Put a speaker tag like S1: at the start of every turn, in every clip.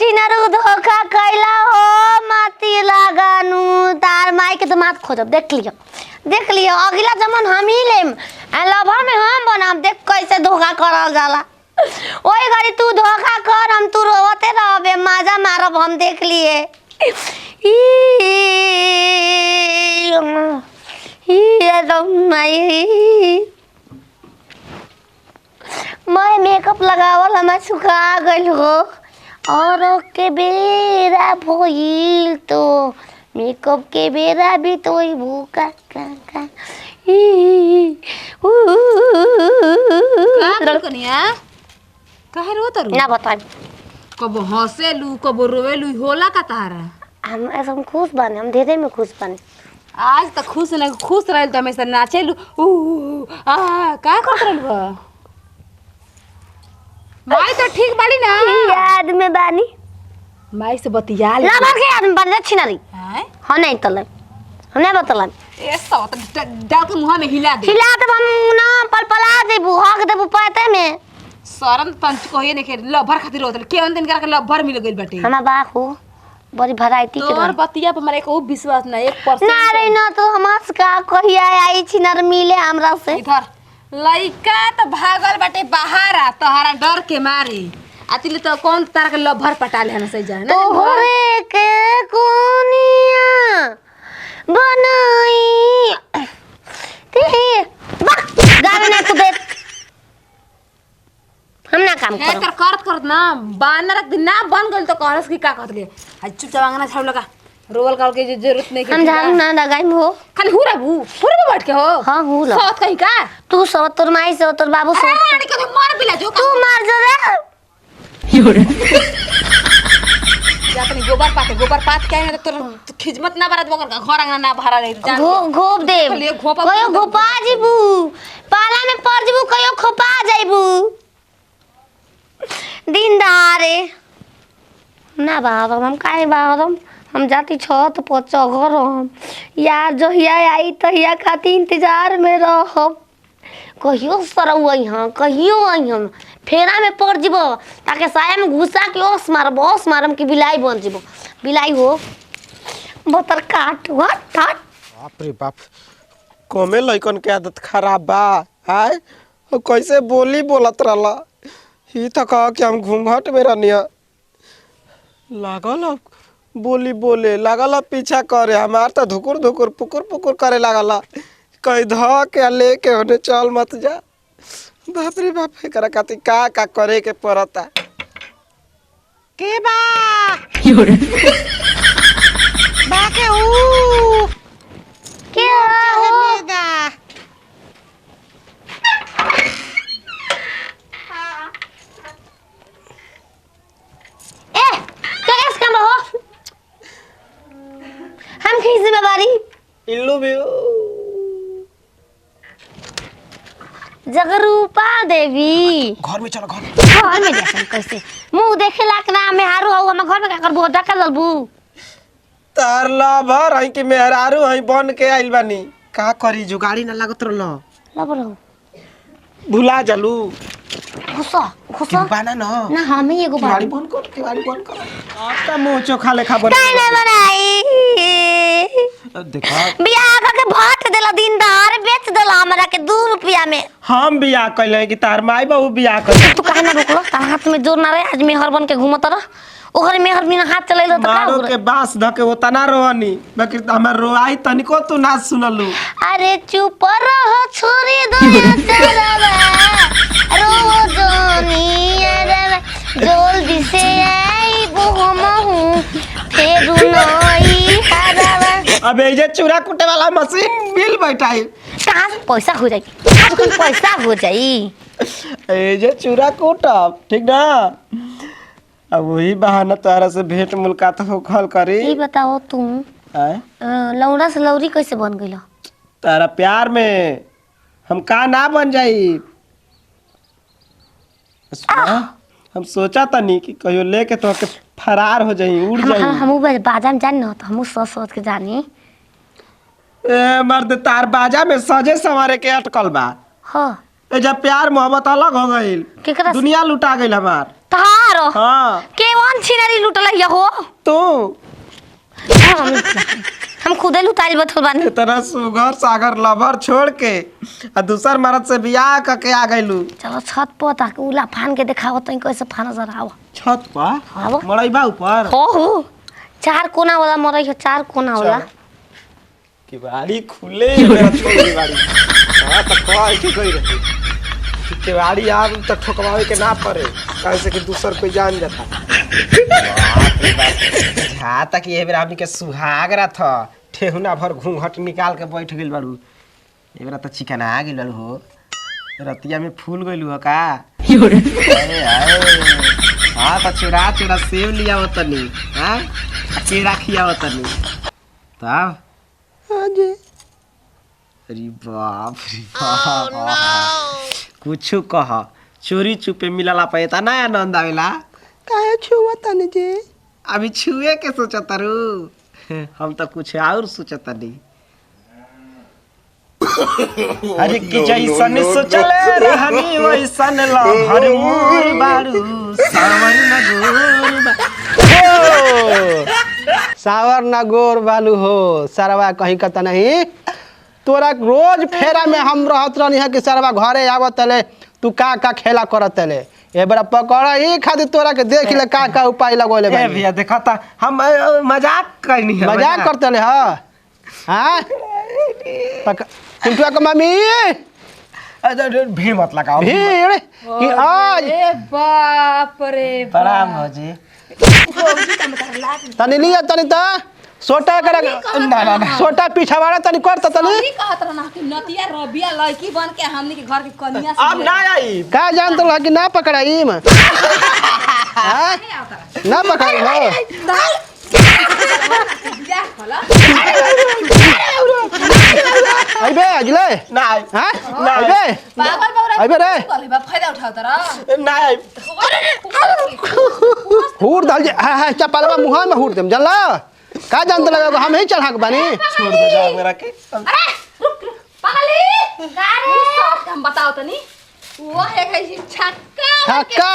S1: छिनरु धोखा कैला हो माती लगानु तार माई के तो मात खोजब देख लियो अगला जमन हम ही लेम लभर में हम बनाम देख कैसे धोखा करल जाला ओए घड़ी तू धोखा कर हम तू रोवते रहबे मजा मारब हम देख लिए मैं मेकअप लगावल हमें सुखा गइल हो और के बेरा भइल तो मेकअप के बेरा भी तो भूखा का
S2: कनिया काहे रोत रू
S1: ना बताई
S2: कबो हंसेलू कबो रोवेलू होला का तारा
S1: हम ऐसा हम खुश बने हम धीरे में खुश बने
S2: आज तक खुश रहल तो हमेशा नाचेलू का करत रहलू माई तो ठीक बाली ना
S1: याद में बानी
S2: माई से बतिया ले
S1: लबर के याद में बन जा छिनरी
S2: हैं
S1: हां नहीं तले हम नहीं बतलन
S2: ए सब डाल के मुंह में हिला दे
S1: हिला तब हम ना पलपला देबू हक देबू पाते में
S2: शरम पंच कहिए ने के लभर खातिर होतल केवन दिन करा के लभर मिल गइल बाटे
S1: हमार बा हो बड़ी वैरायटी के
S2: तोर बतिया पर हमारे को विश्वास ना 1%
S1: ना रे ना तो हमार का कहिया आई छिनर मिले हमरा से
S2: इधर लइका तो भागल बाटे बाहर आ तोहरा डर के मारे आतिले तो कौन तारा के लभर पटाले हन सही जाए ना
S1: तोहरे के कोनिया बनाई ते बक गावे ना तू दे हम ना काम
S2: हे
S1: करो
S2: करत ना बानर दिन ना बन गइल तो कहलस की का कहत ले आज चुपचाप अंगना छाड़ लगा रोवल काल के जरूरत नहीं
S1: हम झाड़ू ना लगाई हो
S2: खाली हुरबू बैठ के हो
S1: हां हूं ला
S2: सोत कहीं का
S1: तू सब तोर माई से तोर बाबू से
S2: रानी के मार बिला जो
S1: तू मार जो रे
S2: अपनी गोबर पात के आए तो तोर खिजमत ना बरत बकर घर अंगना ना भरा रही जान
S1: घोप दे कयो घोपा जीबू पाला में पड़ जीबू कयो खोपा जाइबू दिन दारे ना बाबा हम काहे बाबा हम जाती छत पर चघर हम यार जहिया आई तहिया खाती इंतजार में रहब कहियो सरौ यहाँ कहियो आई हम फेरा में पड़ जीबो ताकि साया में घुसा के ओस मारम कि बिलाई बन जीबो बिलाई हो बतर काट
S3: बाप रे बाप कमे लइकन के आदत खराब बा आय कैसे बोलत रहला ही तो कहा कि हम घूंघट में रहनिया लागल बोले लागल पीछा करे हमार तो धुकुर पुकुर करे लागल कहीं ध के लेके होने चल मत जा बाप रे बाप एकरा खातिर का करे के पड़ता के बा बाके ऊ
S1: के हो हम की जिम्मेवारी
S3: इल्लू भी
S1: जगरूपा देवी
S3: घर में चलो घर
S1: में देखन कैसे मुंह देखे लाक ना में हारू हो हम घर में का करबो डका ललबू
S3: तार लभर हई कि मेहरारू हई बन के आइल बानी का करी जुगाड़ी ना लागत रहलो
S1: लबर हो
S3: भुला जालू
S1: खुसा
S3: बाना
S1: ना हम ही एगो
S3: केवाड़ी बंद कर आपका मुंह चोखा लेखा बन
S1: काहे ना बनाई
S3: देखा
S1: बियाह करके भाट देला दिनदार बेच देला हमरा के 2 रुपया में
S3: हम बियाह कइले कि तार माई बाबू बियाह कर
S1: तू काहे ना रोकलो तार हाथ में जोर ना रहे आज मेहर बन के घुमत रह ओकर मेहर बिना हाथ चलैलो त का
S3: मारो के बास धके वो तना रोनी बाकी हमर रोआई तनिको तू ना सुनलू
S1: अरे चुप रह छोरी दया चरवा रो जोनी अरे जल्दी से आई वो हम हूं फेरू नई हरवा
S3: अबे ये चूरा कुटे वाला मशीन बिल बैठाई
S1: कहां से पैसा हो जाई पैसा हो जाई
S3: ए जे चूरा कूटब ठीक ना अब वही बहाना तारा से भेंट मुलाकात हो खल करी
S1: ये बताओ तुम लौड़ा से लौरी कैसे बन गइल
S3: तारा प्यार में हम का ना बन जाई हम सोचा तनी कि कहियो लेके तो के फरार हो जाई उड़ जाई
S1: हम बाजा में जानी न तो हम सोच के जानी
S3: ए मर्द तार बाजा में सजे संवारे के अटकल बा
S1: हां
S3: ए जब प्यार मोहब्बत अलग हो गइल
S1: केकरा
S3: दुनिया लुटा गइल हमार
S1: तहार
S3: हाँ
S1: केवन छिनरी लुटल है हो
S3: तू
S1: हम खुदे लुटाइल बथल बानी
S3: इतना सुगर सागर लभर छोड़ के आ दूसर मर्द से बियाह करके आ गइलू।
S1: चलो छत पर ताके उला फान के देखाओ तई कैसे फाना जरा आवा
S3: छत पर
S1: आवा
S3: मड़ईबा ऊपर
S1: हो 4 कोना वाला मरई है 4 कोना वाला
S3: केवाड़ी खुले मेरा छोड़ी बाड़ी हां त कह के गई रही केवाड़ी आग त ठोकवावे के ना पड़े कैसे कि दूसर कोई जान जाता। हाँ तक ये बेरा हमनी के सुहाग रात ठेहुना भर घूंघट निकाल के बैठ गइल बाड़ू। ए बेरा त चिकन आ गइल हो रतिया में फूल गइलू हो का अरे हाँ त चुरा चुरा सेव लिया हो तनी हाँ केरा खिया हो तनी तब हाँ जी अरे बाप रे बाप कुछ कह चोरी छुपे मिलला पैता ना आनंद आवेला काहे छुआ तनी जी अभी छुए के सोचत रू हम तो कुछ और सोचत नहीं। अरे कि जैसन सोचले रहनी वैसन लहर मोर बारू सावर न गोर बालू हो सरवा कहीं कत नहीं तोरा रोज फेरा में हम रहत रहनी है कि सरवा घरे आवत तले तू का खेला करत तले ए बड़ा पकड़ा ही खातिर तोरा के देख ले का उपाय लगोले भाई। ए भैया देखा था हम मजाक करनी है मजाक करते ले हां चिंटुआ का मम्मी भीड़ मत लगाओ भीड़ कि आज
S2: ए बाप रे
S3: प्रणाम हो जी
S2: तनी
S3: लिया तनी ता सोटा कर ना सोटा पीछा वाला तनी कर त तनी
S2: नहीं कहत रहना कि नतिया रबिया लड़की बन के हमनी के घर के कन्या से
S3: अब ना आई का जान तो लगी ना पकड़ाई में हां ना पकड़ाई हो आइबे अजले ना आई हां ना आइबे
S2: पागल बौरा
S3: आइबे रे
S2: फायदा उठाओ तरा
S3: ना आई हुर डाल जे हां चपलवा मुहा में हुर देम जानला का जानत लगा हम ही चढ़ा के बानी छोड़ दे जा मेरा के
S2: अरे रुक पागली गारे हम बताओ तनी वो है छक्का
S1: छक्का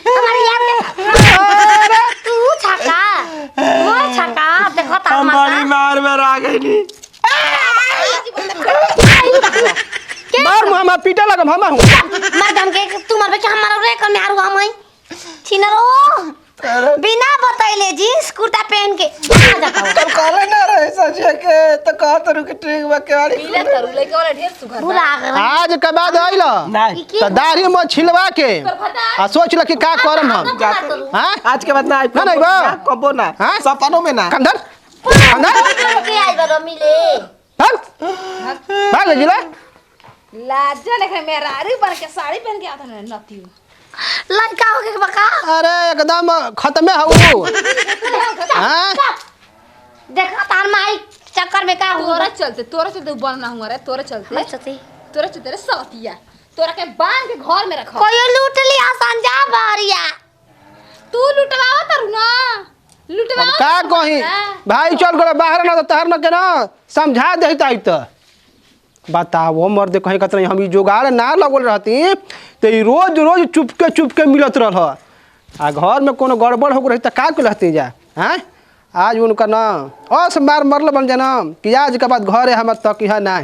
S1: हमारे यार तू छक्का वो छक्का देखो ता
S3: हमारी मार में आ गई नी मार मुहा में पीटा लगा हम हूं
S1: मैडम के तू मार के हमारा रे कर मारू हम छिनरो बिना बतैले जींस कुर्ता पहन के आ जाता हूं
S3: तब काले ना रहे सजे के त कहत रु के ट्रेक में केवाड़ी
S2: पीले तरू लेके वाला ढेर सुघर
S1: बुला
S3: आज के बाद आइलो त दाढ़ी में छिलवा के आ सोच ल कि का करम हम हां आज के बाद ना आई ना बा कबो ना सपनों में ना कंधर कंधर
S1: के आई बरो मिले
S3: भाग जिला
S2: लाजा लेके मेरा अरे बन के साड़ी पहन के आता ना नती
S1: लड़का हो के बका
S3: अरे एकदम खत्म हो हां
S1: देखा तार माई चक्कर में का हुआ
S2: तोरा चलते बनना हुआ रे तोरा चलते रे सतिया तोरा के बांध के घर में रखो
S1: कोई लूट लिया संजा बारिया
S2: तू लुटवाओ तरू ना लुटवाओ
S3: का कहीं भाई चल गो बाहर ना तहर न के ना समझा देता त बताओ मर्द कहीं कत हम जोगाड़ ना लगल रहती तो रोज रोज चुपके मिलत रह आ घर में कोनो गड़बड़ हो रही तो का के रहती जा हैं आज उनका ना अस मार मरल बन जाना कि आज के बाद घरे हम तक यहाँ ना